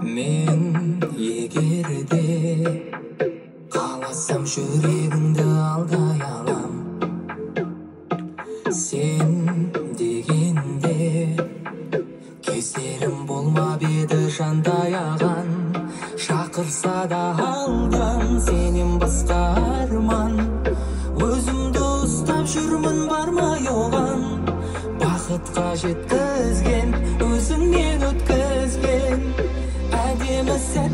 Мен егерде қаласам жүрегіңді алдай алам. Сен дегенде кездерім болмап еді жандай аған. Шақырса да алдан сенен басқа арман. Өзімді ұстап жүрмін бармай оған. Бақытқа жеткізген өзіңнен өткізген әдемі сәт